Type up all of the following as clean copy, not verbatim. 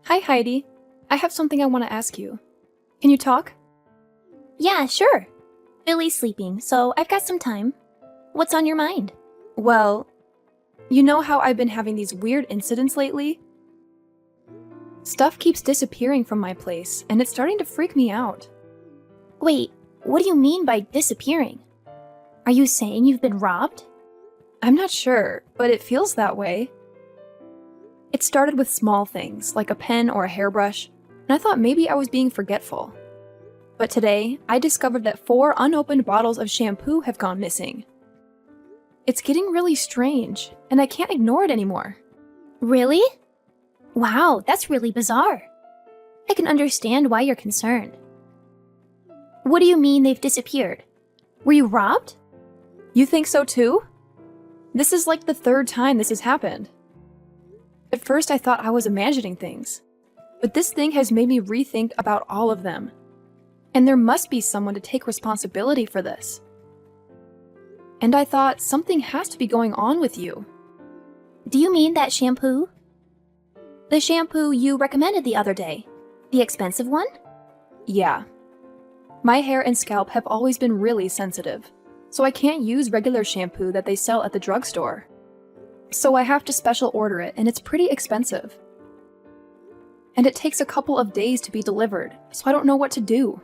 Hi, Heidi. I have something I want to ask you. Can you talk? Yeah, sure. Billy's sleeping, so I've got some time. What's on your mind? Well, you know how I've been having these weird incidents lately? Stuff keeps disappearing from my place, and it's starting to freak me out. Wait, what do you mean by disappearing? Are you saying you've been robbed? I'm not sure, but it feels that way. It started with small things, like a pen or a hairbrush, and I thought maybe I was being forgetful. But today, I discovered that 4 unopened bottles of shampoo have gone missing. It's getting really strange, and I can't ignore it anymore. Really? Wow, that's really bizarre. I can understand why you're concerned. What do you mean they've disappeared? Were you robbed? You think so too? This is like the 3rd time this has happened. At first, I thought I was imagining things, but this thing has made me rethink about all of them. And there must be someone to take responsibility for this. And I thought something has to be going on with you. Do you mean that shampoo? The shampoo you recommended the other day? The expensive one? Yeah. My hair and scalp have always been really sensitive, so I can't use regular shampoo that they sell at the drugstore. So I have to special order it, and it's pretty expensive. And it takes a couple of days to be delivered, so I don't know what to do.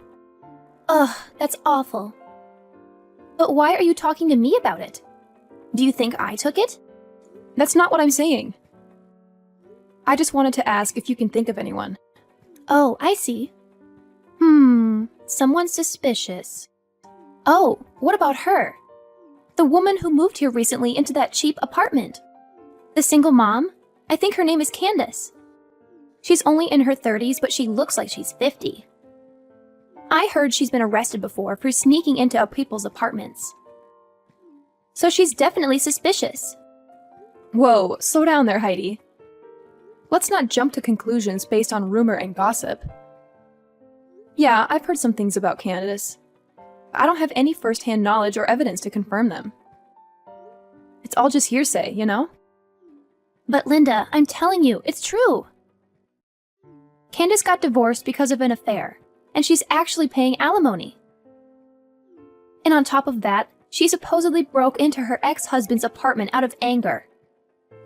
Ugh, that's awful. But why are you talking to me about it? Do you think I took it? That's not what I'm saying. I just wanted to ask if you can think of anyone. Oh, I see. Someone suspicious. Oh, what about her? The woman who moved here recently into that cheap apartment. The single mom? I think her name is Candace. She's only in her 30s, but she looks like she's 50. I heard she's been arrested before for sneaking into people's apartments. So she's definitely suspicious. Whoa, slow down there, Heidi. Let's not jump to conclusions based on rumor and gossip. Yeah, I've heard some things about Candace. I don't have any first-hand knowledge or evidence to confirm them. It's all just hearsay, you know? But Linda, I'm telling you, it's true. Candace got divorced because of an affair, and she's actually paying alimony. And on top of that, she supposedly broke into her ex-husband's apartment out of anger.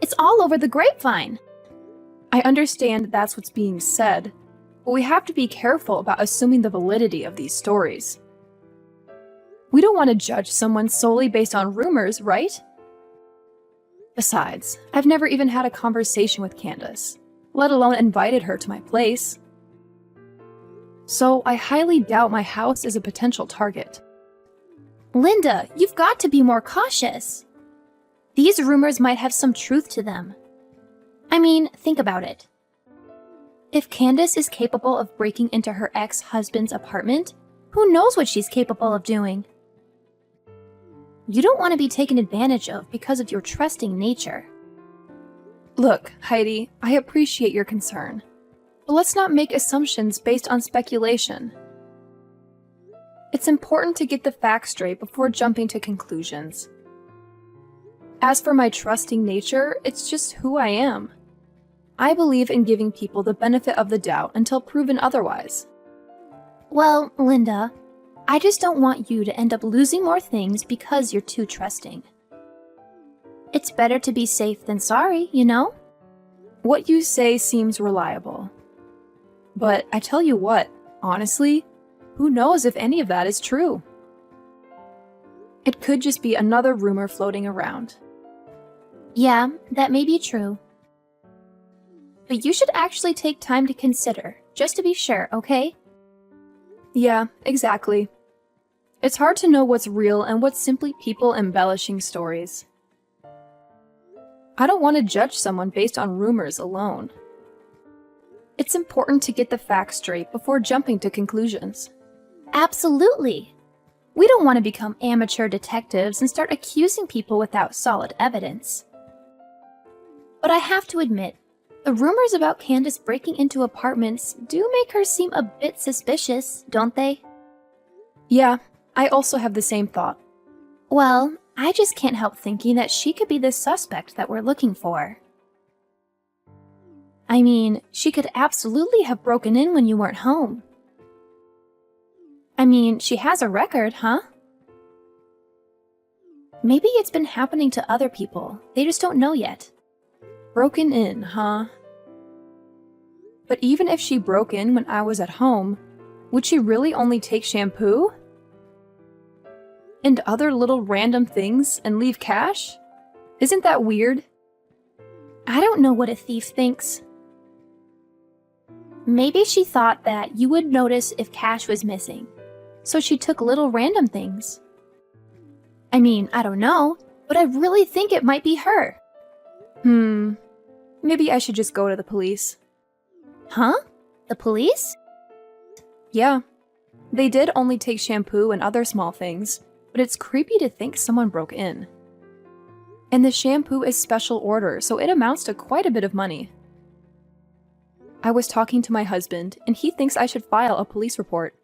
It's all over the grapevine. I understand that's what's being said, but we have to be careful about assuming the validity of these stories. We don't want to judge someone solely based on rumors, right? Besides, I've never even had a conversation with Candace, let alone invited her to my place. So I highly doubt my house is a potential target. Linda, you've got to be more cautious. These rumors might have some truth to them. I mean, think about it. If Candace is capable of breaking into her ex-husband's apartment, who knows what she's capable of doing? You don't want to be taken advantage of because of your trusting nature. Look, Heidi, I appreciate your concern, but let's not make assumptions based on speculation. It's important to get the facts straight before jumping to conclusions. As for my trusting nature, it's just who I am. I believe in giving people the benefit of the doubt until proven otherwise. Well, Linda, I just don't want you to end up losing more things because you're too trusting. It's better to be safe than sorry, you know? What you say seems reliable. But I tell you what, honestly, who knows if any of that is true? It could just be another rumor floating around. Yeah, that may be true. But you should actually take time to consider, just to be sure, okay? Yeah, exactly. It's hard to know what's real and what's simply people embellishing stories. I don't want to judge someone based on rumors alone. It's important to get the facts straight before jumping to conclusions. Absolutely. We don't want to become amateur detectives and start accusing people without solid evidence. But I have to admit, the rumors about Candace breaking into apartments do make her seem a bit suspicious, don't they? Yeah, I also have the same thought. Well, I just can't help thinking that she could be the suspect that we're looking for. I mean, she could absolutely have broken in when you weren't home. I mean, she has a record, huh? Maybe it's been happening to other people. They just don't know yet. Broken in, huh? But even if she broke in when I was at home, would she really only take shampoo? And other little random things and leave cash? Isn't that weird? I don't know what a thief thinks. Maybe she thought that you would notice if cash was missing, so she took little random things. I mean, I don't know, but I really think it might be her. Maybe I should just go to the police. Huh? The police? Yeah. They did only take shampoo and other small things, but it's creepy to think someone broke in. And the shampoo is special order, so it amounts to quite a bit of money. I was talking to my husband, and he thinks I should file a police report.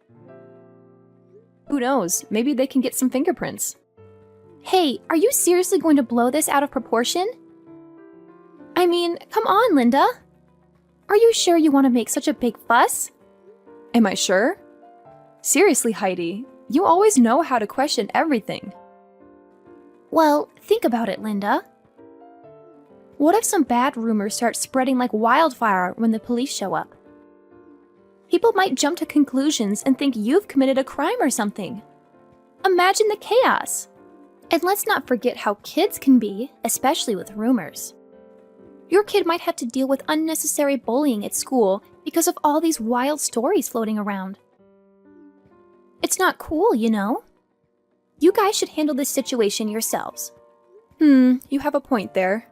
Who knows, maybe they can get some fingerprints. Hey, are you seriously going to blow this out of proportion? I mean, come on, Linda. Are you sure you want to make such a big fuss? Am I sure? Seriously, Heidi, you always know how to question everything. Well, think about it, Linda. What if some bad rumors start spreading like wildfire when the police show up? People might jump to conclusions and think you've committed a crime or something. Imagine the chaos. And let's not forget how kids can be, especially with rumors. Your kid might have to deal with unnecessary bullying at school because of all these wild stories floating around. It's not cool, you know? You guys should handle this situation yourselves. You have a point there.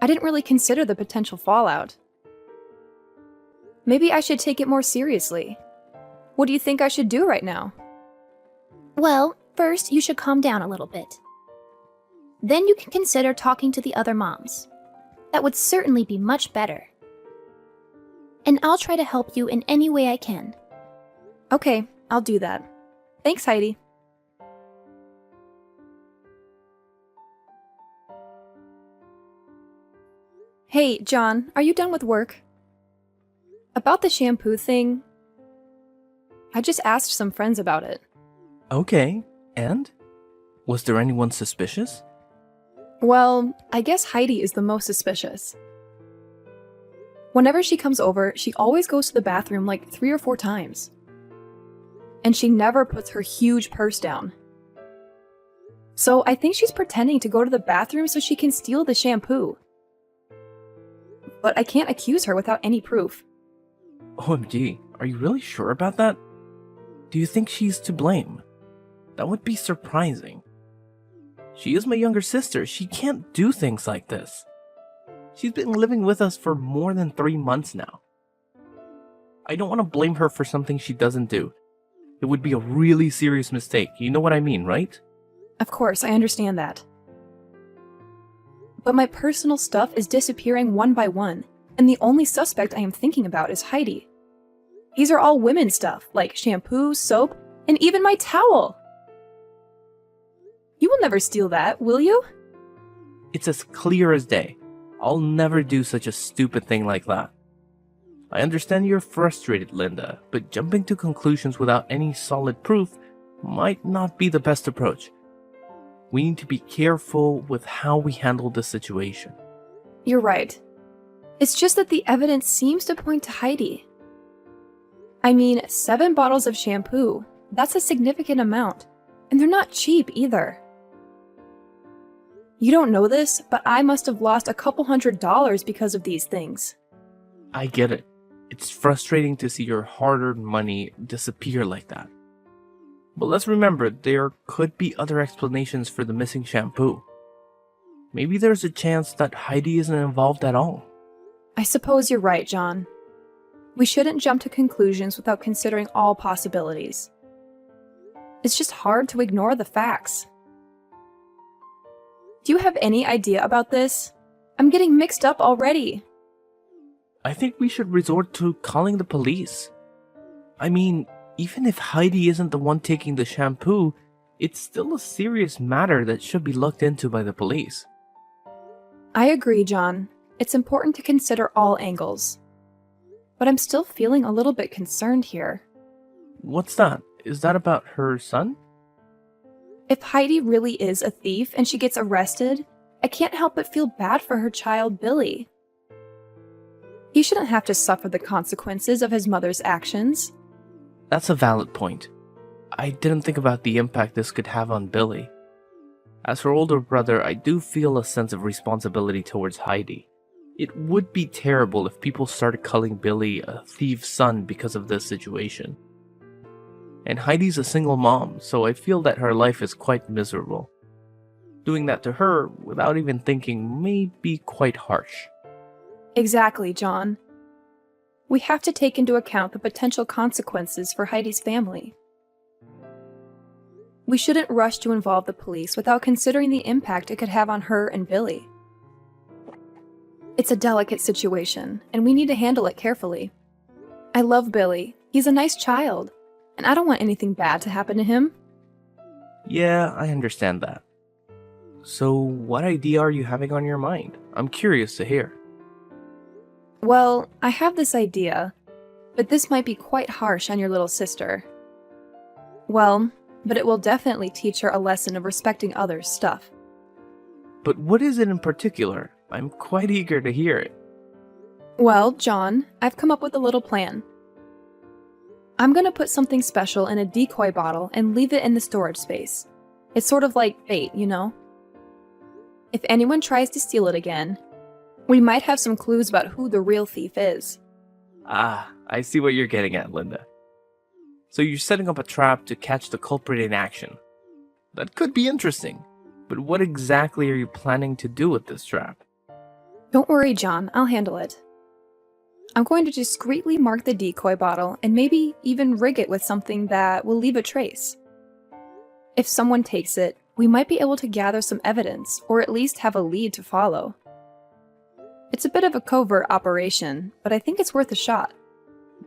I didn't really consider the potential fallout. Maybe I should take it more seriously. What do you think I should do right now? Well, first you should calm down a little bit. Then you can consider talking to the other moms. That would certainly be much better. And I'll try to help you in any way I can. Okay, I'll do that. Thanks, Heidi. Hey, John, are you done with work? About the shampoo thing, I just asked some friends about it. Okay, and? Was there anyone suspicious? Well, I guess Heidi is the most suspicious. Whenever she comes over, she always goes to the bathroom like 3 or 4 times. And she never puts her huge purse down. So I think she's pretending to go to the bathroom so she can steal the shampoo. But I can't accuse her without any proof. OMG, are you really sure about that? Do you think she's to blame? That would be surprising. She is my younger sister. She can't do things like this. She's been living with us for more than 3 months now. I don't want to blame her for something she doesn't do. It would be a really serious mistake. You know what I mean, right? Of course, I understand that. But my personal stuff is disappearing one by one, and the only suspect I am thinking about is Heidi. These are all women's stuff, like shampoo, soap, and even my towel. You will never steal that, will you? It's as clear as day. I'll never do such a stupid thing like that. I understand you're frustrated, Linda, but jumping to conclusions without any solid proof might not be the best approach. We need to be careful with how we handle the situation. You're right. It's just that the evidence seems to point to Heidi. I mean, 7 bottles of shampoo. That's a significant amount. And they're not cheap either. You don't know this, but I must have lost a couple $100 because of these things. I get it. It's frustrating to see your hard-earned money disappear like that. But let's remember, there could be other explanations for the missing shampoo. Maybe there's a chance that Heidi isn't involved at all. I suppose you're right, John. We shouldn't jump to conclusions without considering all possibilities. It's just hard to ignore the facts. Do you have any idea about this? I'm getting mixed up already. I think we should resort to calling the police. I mean, even if Heidi isn't the one taking the shampoo, it's still a serious matter that should be looked into by the police. I agree, John. it's important to consider all angles. But I'm still feeling a little bit concerned here. What's that? Is that about her son? If Heidi really is a thief and she gets arrested, I can't help but feel bad for her child, Billy. He shouldn't have to suffer the consequences of his mother's actions. That's a valid point. I didn't think about the impact this could have on Billy. As her older brother, I do feel a sense of responsibility towards Heidi. It would be terrible if people started calling Billy a thief's son because of this situation. And Heidi's a single mom, so I feel that her life is quite miserable. Doing that to her without even thinking may be quite harsh. Exactly, John. We have to take into account the potential consequences for Heidi's family. We shouldn't rush to involve the police without considering the impact it could have on her and Billy. It's a delicate situation, and we need to handle it carefully. I love Billy. He's a nice child, and I don't want anything bad to happen to him. Yeah, I understand that. So, what idea are you having on your mind? I'm curious to hear. Well, I have this idea, but this might be quite harsh on your little sister. Well, but it will definitely teach her a lesson of respecting others' stuff. But what is it in particular? I'm quite eager to hear it. Well, John, I've come up with a little plan. I'm gonna put something special in a decoy bottle and leave it in the storage space. It's sort of like bait, you know? If anyone tries to steal it again, we might have some clues about who the real thief is. Ah, I see what you're getting at, Linda. So you're setting up a trap to catch the culprit in action. That could be interesting, but what exactly are you planning to do with this trap? Don't worry, John, I'll handle it. I'm going to discreetly mark the decoy bottle and maybe even rig it with something that will leave a trace. If someone takes it, we might be able to gather some evidence, or at least have a lead to follow. It's a bit of a covert operation, but I think it's worth a shot.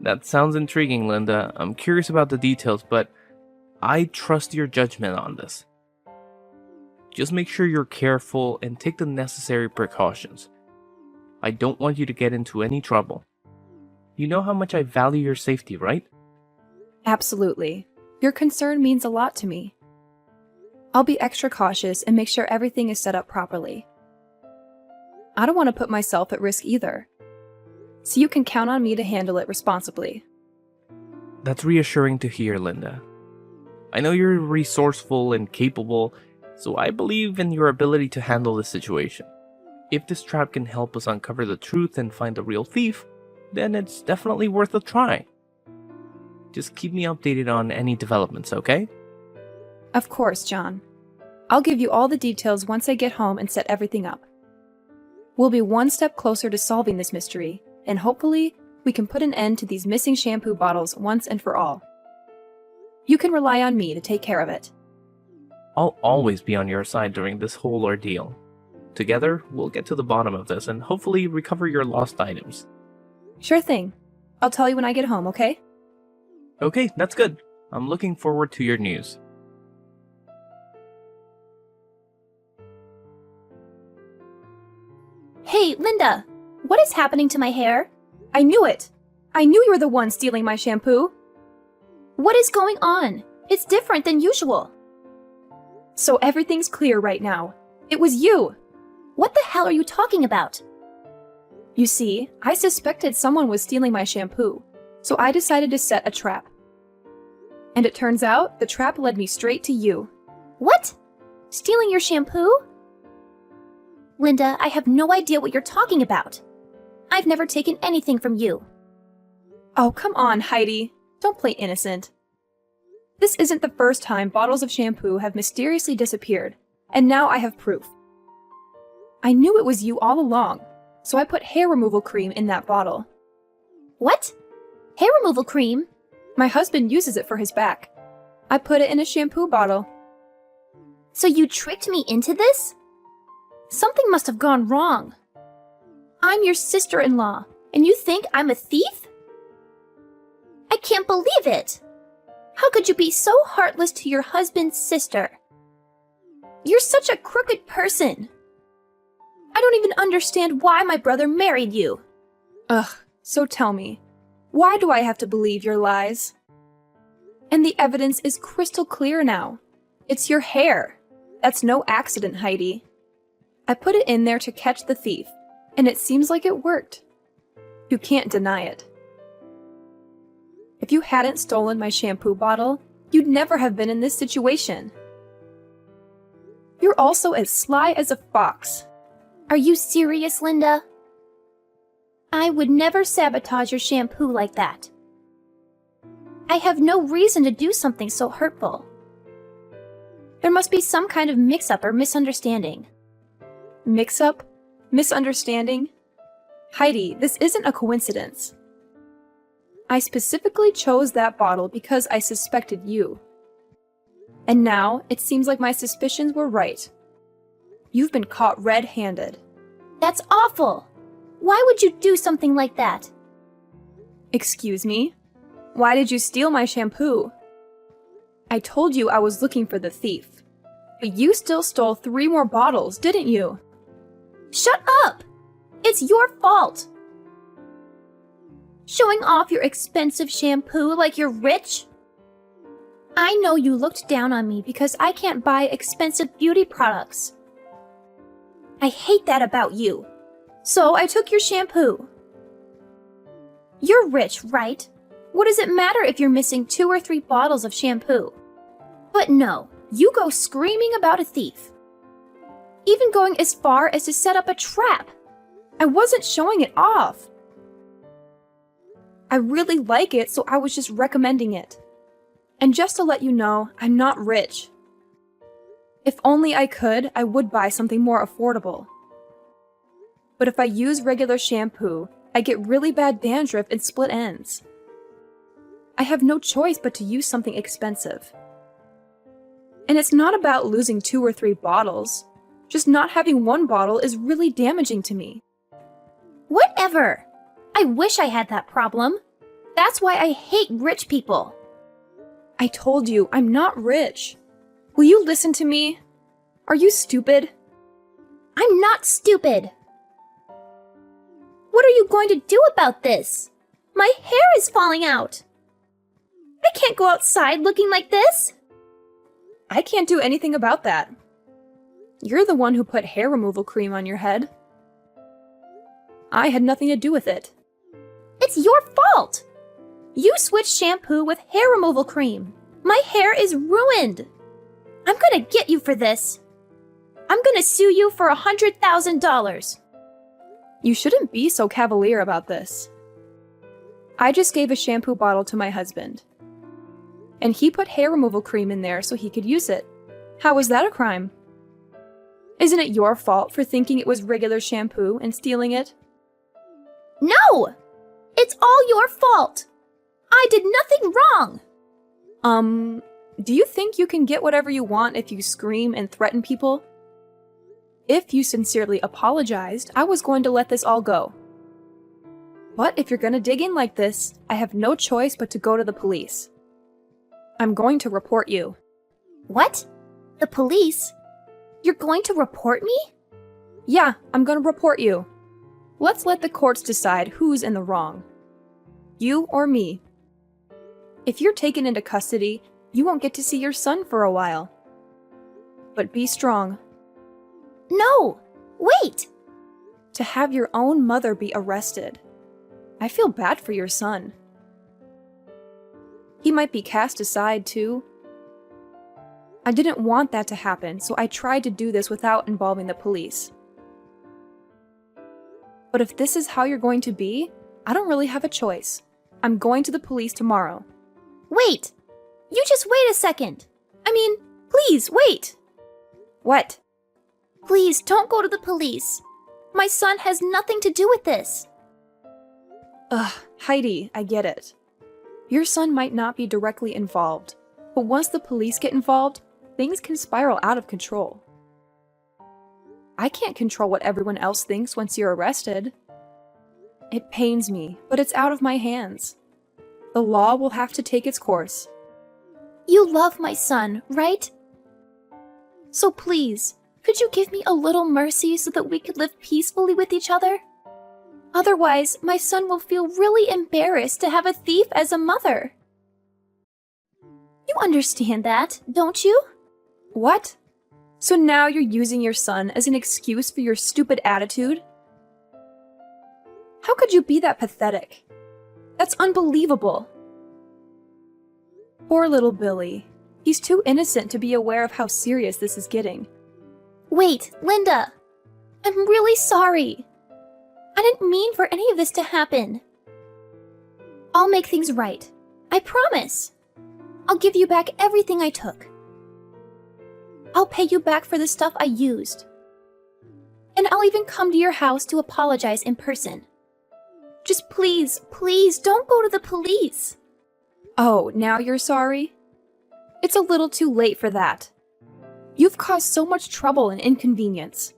That sounds intriguing, Linda. I'm curious about the details, but I trust your judgment on this. Just make sure you're careful and take the necessary precautions. I don't want you to get into any trouble. You know how much I value your safety, right? Absolutely. Your concern means a lot to me. I'll be extra cautious and make sure everything is set up properly. I don't want to put myself at risk either, so you can count on me to handle it responsibly. That's reassuring to hear, Linda. I know you're resourceful and capable, so I believe in your ability to handle the situation. If this trap can help us uncover the truth and find the real thief, then it's definitely worth a try. Just keep me updated on any developments, okay? Of course, John. I'll give you all the details once I get home and set everything up. We'll be one step closer to solving this mystery, and hopefully, we can put an end to these missing shampoo bottles once and for all. You can rely on me to take care of it. I'll always be on your side during this whole ordeal. Together, we'll get to the bottom of this and hopefully recover your lost items. Sure thing. I'll tell you when I get home, okay? Okay, that's good. I'm looking forward to your news. Hey, Linda! What is happening to my hair? I knew it! I knew you were the one stealing my shampoo! What is going on? It's different than usual. So everything's clear right now. It was you! What the hell are you talking about? You see, I suspected someone was stealing my shampoo, so I decided to set a trap. And it turns out the trap led me straight to you. What? Stealing your shampoo? Linda, I have no idea what you're talking about. I've never taken anything from you. Oh, come on, Heidi. Don't play innocent. This isn't the first time bottles of shampoo have mysteriously disappeared, and now I have proof. I knew it was you all along, so I put hair removal cream in that bottle. What? Hair removal cream? My husband uses it for his back. I put it in a shampoo bottle. So you tricked me into this? Something must have gone wrong. I'm your sister-in-law, and you think I'm a thief? I can't believe it! How could you be so heartless to your husband's sister? You're such a crooked person. I don't even understand why my brother married you. Ugh, so tell me, why do I have to believe your lies? And the evidence is crystal clear now. It's your hair. That's no accident, Heidi. I put it in there to catch the thief, and it seems like it worked. You can't deny it. If you hadn't stolen my shampoo bottle, you'd never have been in this situation. You're also as sly as a fox. Are you serious, Linda? I would never sabotage your shampoo like that. I have no reason to do something so hurtful. There must be some kind of mix-up or misunderstanding. Mix-up? Misunderstanding? Heidi, this isn't a coincidence. I specifically chose that bottle because I suspected you. And now, it seems like my suspicions were right. You've been caught red-handed. That's awful! Why would you do something like that? Excuse me? Why did you steal my shampoo? I told you I was looking for the thief. But you still stole 3 more bottles, didn't you? Shut up! It's your fault! Showing off your expensive shampoo like you're rich? I know you looked down on me because I can't buy expensive beauty products. I hate that about you. So I took your shampoo. You're rich, right? What does it matter if you're missing 2 or 3 bottles of shampoo? But no, you go screaming about a thief. Even going as far as to set up a trap. I wasn't showing it off. I really like it, so I was just recommending it. And just to let you know, I'm not rich. If only I could, I would buy something more affordable. But if I use regular shampoo, I get really bad dandruff and split ends. I have no choice but to use something expensive. And it's not about losing 2 or 3 bottles. Just not having 1 bottle is really damaging to me. Whatever! I wish I had that problem. That's why I hate rich people. I told you, I'm not rich. Will you listen to me? Are you stupid? I'm not stupid. What are you going to do about this? My hair is falling out. I can't go outside looking like this. I can't do anything about that. You're the one who put hair removal cream on your head. I had nothing to do with it. It's your fault. You switched shampoo with hair removal cream. My hair is ruined. I'm gonna get you for this. I'm gonna sue you for $100,000. You shouldn't be so cavalier about this. I just gave a shampoo bottle to my husband. And he put hair removal cream in there so he could use it. How is that a crime? Isn't it your fault for thinking it was regular shampoo and stealing it? No! It's all your fault. I did nothing wrong. Do you think you can get whatever you want if you scream and threaten people? If you sincerely apologized, I was going to let this all go. But if you're gonna dig in like this, I have no choice but to go to the police. I'm going to report you. What? The police? You're going to report me? Yeah, I'm gonna report you. Let's let the courts decide who's in the wrong. You or me. If you're taken into custody, you won't get to see your son for a while. But be strong. No! Wait! To have your own mother be arrested. I feel bad for your son. He might be cast aside, too. I didn't want that to happen, so I tried to do this without involving the police. But if this is how you're going to be, I don't really have a choice. I'm going to the police tomorrow. Wait! You just wait a second. I mean, please, wait! What? Please, don't go to the police. My son has nothing to do with this. Ugh, Heidi, I get it. Your son might not be directly involved, but once the police get involved, things can spiral out of control. I can't control what everyone else thinks once you're arrested. It pains me, but it's out of my hands. The law will have to take its course. You love my son, right? So please, Could you give me a little mercy so that we could live peacefully with each other? Otherwise, my son will feel really embarrassed to have a thief as a mother. You understand that, don't you? What? So now you're using your son as an excuse for your stupid attitude? How could you be that pathetic? That's unbelievable. Poor little Billy. He's too innocent to be aware of how serious this is getting. Wait, Linda! I'm really sorry. I didn't mean for any of this to happen. I'll make things right. I promise. I'll give you back everything I took. I'll pay you back for the stuff I used. And I'll even come to your house to apologize in person. Just please, please don't go to the police. Oh, now you're sorry? It's a little too late for that. You've caused so much trouble and inconvenience.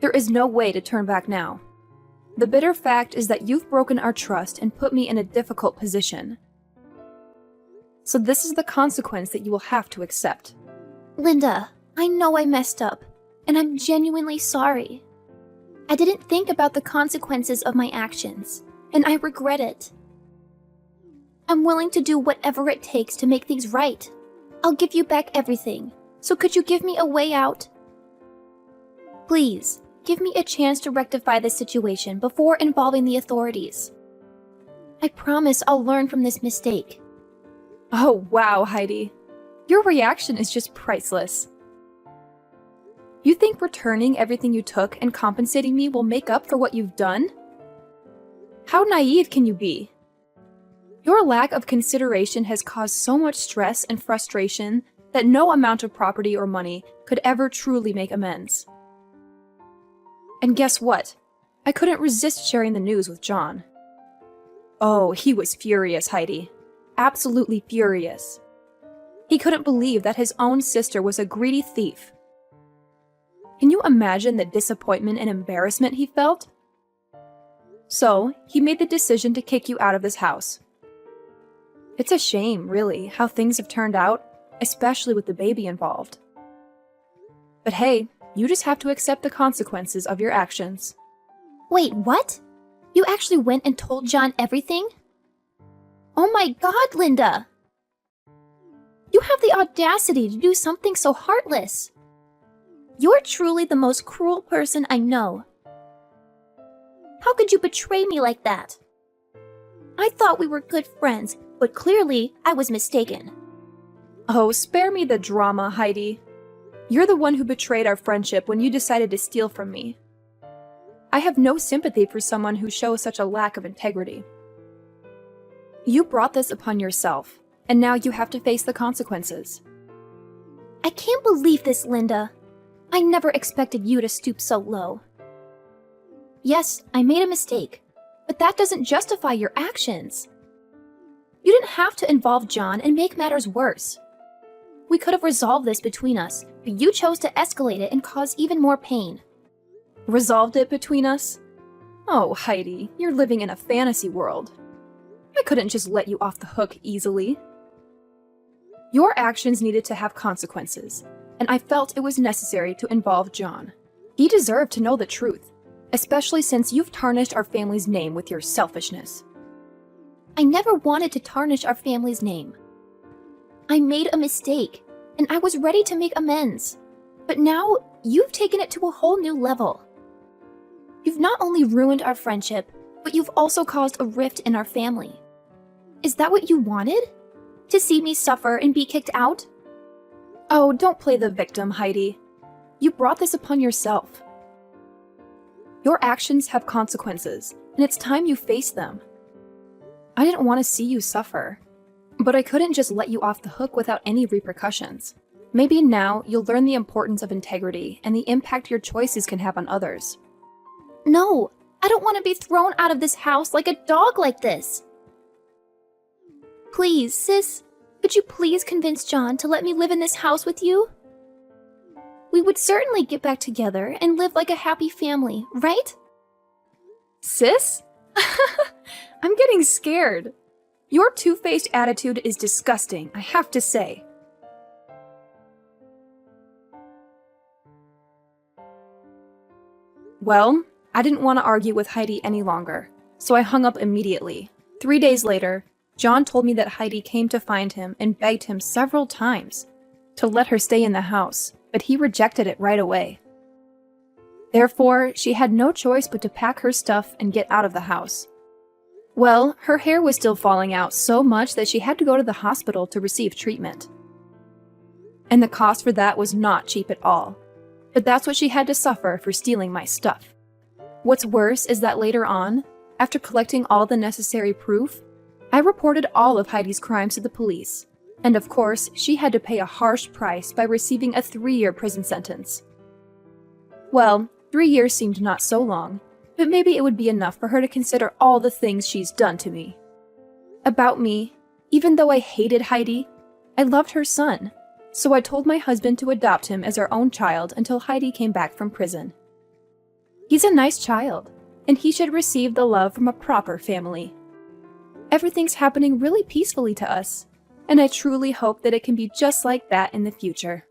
There is no way to turn back now. The bitter fact is that you've broken our trust and put me in a difficult position. So this is the consequence that you will have to accept. Linda, I know I messed up, and I'm genuinely sorry. I didn't think about the consequences of my actions, and I regret it. I'm willing to do whatever it takes to make things right. I'll give you back everything, so could you give me a way out? Please, give me a chance to rectify this situation before involving the authorities. I promise I'll learn from this mistake. Oh, wow, Heidi. Your reaction is just priceless. You think returning everything you took and compensating me will make up for what you've done? How naive can you be? Your lack of consideration has caused so much stress and frustration that no amount of property or money could ever truly make amends. And guess what? I couldn't resist sharing the news with John. Oh, he was furious, Heidi. Absolutely furious. He couldn't believe that his own sister was a greedy thief. Can you imagine the disappointment and embarrassment he felt? So, he made the decision to kick you out of this house. It's a shame, really, how things have turned out, especially with the baby involved. But hey, you just have to accept the consequences of your actions. Wait, what? You actually went and told John everything? Oh my God, Linda! You have the audacity to do something so heartless. You're truly the most cruel person I know. How could you betray me like that? I thought we were good friends, but clearly I was mistaken. Oh, spare me the drama, Heidi. You're the one who betrayed our friendship when you decided to steal from me. I have no sympathy for someone who shows such a lack of integrity. You brought this upon yourself, and now you have to face the consequences. I can't believe this, Linda. I never expected you to stoop so low. Yes, I made a mistake, but that doesn't justify your actions. You didn't have to involve John and make matters worse. We could have resolved this between us, but you chose to escalate it and cause even more pain. Resolved it between us? Oh, Heidi, you're living in a fantasy world. I couldn't just let you off the hook easily. Your actions needed to have consequences, and I felt it was necessary to involve John. He deserved to know the truth, especially since you've tarnished our family's name with your selfishness. I never wanted to tarnish our family's name. I made a mistake, and I was ready to make amends. But now, you've taken it to a whole new level. You've not only ruined our friendship, but you've also caused a rift in our family. Is that what you wanted? To see me suffer and be kicked out? Oh, don't play the victim, Heidi. You brought this upon yourself. Your actions have consequences, and it's time you face them. I didn't want to see you suffer, but I couldn't just let you off the hook without any repercussions. Maybe now you'll learn the importance of integrity and the impact your choices can have on others. No, I don't want to be thrown out of this house like a dog like this. Please, sis, could you please convince John to let me live in this house with you? We would certainly get back together and live like a happy family, right? Sis? I'm getting scared. Your two-faced attitude is disgusting, I have to say. Well, I didn't want to argue with Heidi any longer, so I hung up immediately. 3 days later, John told me that Heidi came to find him and begged him several times to let her stay in the house, but he rejected it right away. Therefore, she had no choice but to pack her stuff and get out of the house. Well, her hair was still falling out so much that she had to go to the hospital to receive treatment. And the cost for that was not cheap at all. But that's what she had to suffer for stealing my stuff. What's worse is that later on, after collecting all the necessary proof, I reported all of Heidi's crimes to the police. And of course, she had to pay a harsh price by receiving a 3-year prison sentence. Well, 3 years seemed not so long, but maybe it would be enough for her to consider all the things she's done to me. About me, even though I hated Heidi, I loved her son, so I told my husband to adopt him as our own child until Heidi came back from prison. He's a nice child, and he should receive the love from a proper family. Everything's happening really peacefully to us, and I truly hope that it can be just like that in the future.